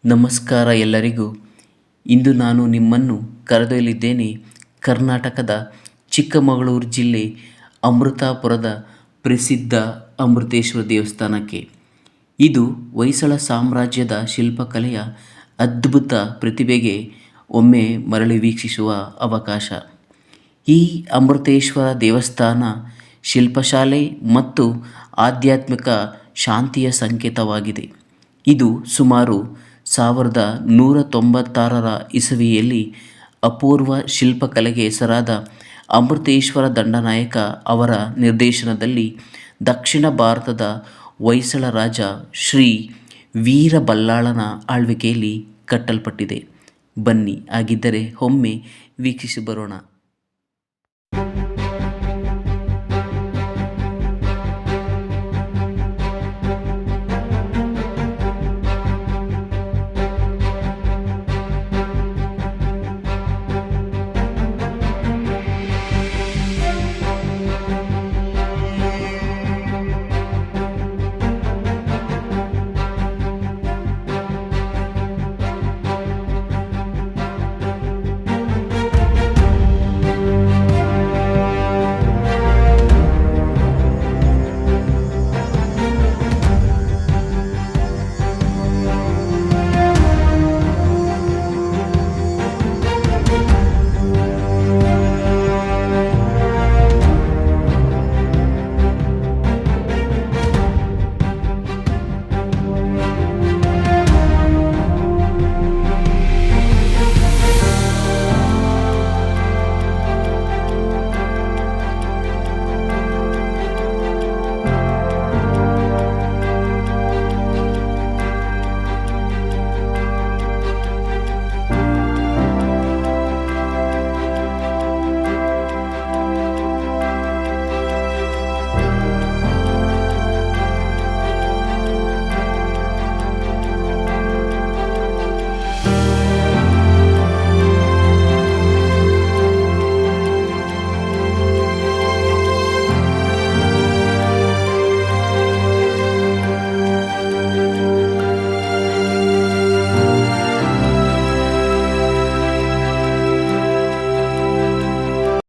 ನಮಸ್ಕಾರ ಎಲ್ಲರಿಗೂ. ಇಂದು ನಾನು ನಿಮ್ಮನ್ನು ಕರೆದೊಯ್ಯಲಿದ್ದೇನೆ ಕರ್ನಾಟಕದ ಚಿಕ್ಕಮಗಳೂರು ಜಿಲ್ಲೆ ಅಮೃತಾಪುರದ ಪ್ರಸಿದ್ಧ ಅಮೃತೇಶ್ವರ ದೇವಸ್ಥಾನಕ್ಕೆ. ಇದು ಹೊಯ್ಸಳ ಸಾಮ್ರಾಜ್ಯದ ಶಿಲ್ಪಕಲೆಯ ಅದ್ಭುತ ಪ್ರತಿಭೆಗೆ ಒಮ್ಮೆ ಮರಳಿ ವೀಕ್ಷಿಸುವ ಅವಕಾಶ. ಈ ಅಮೃತೇಶ್ವರ ದೇವಸ್ಥಾನ ಶಿಲ್ಪಶಾಲೆ ಮತ್ತು ಆಧ್ಯಾತ್ಮಿಕ ಶಾಂತಿಯ ಸಂಕೇತವಾಗಿದೆ. ಇದು ಸುಮಾರು 1196 ಇಸವಿಯಲ್ಲಿ ಅಪೂರ್ವ ಶಿಲ್ಪಕಲೆಗೆ ಹೆಸರಾದ ಅಮೃತೇಶ್ವರ ದಂಡನಾಯಕ ಅವರ ನಿರ್ದೇಶನದಲ್ಲಿ ದಕ್ಷಿಣ ಭಾರತದ ಹೊಯ್ಸಳ ರಾಜ ಶ್ರೀ ವೀರಬಲ್ಲಾಳನ ಆಳ್ವಿಕೆಯಲ್ಲಿ ಕಟ್ಟಲ್ಪಟ್ಟಿದೆ. ಬನ್ನಿ, ಹಾಗಿದ್ದರೆ ಒಮ್ಮೆ ವೀಕ್ಷಿಸಿ ಬರೋಣ.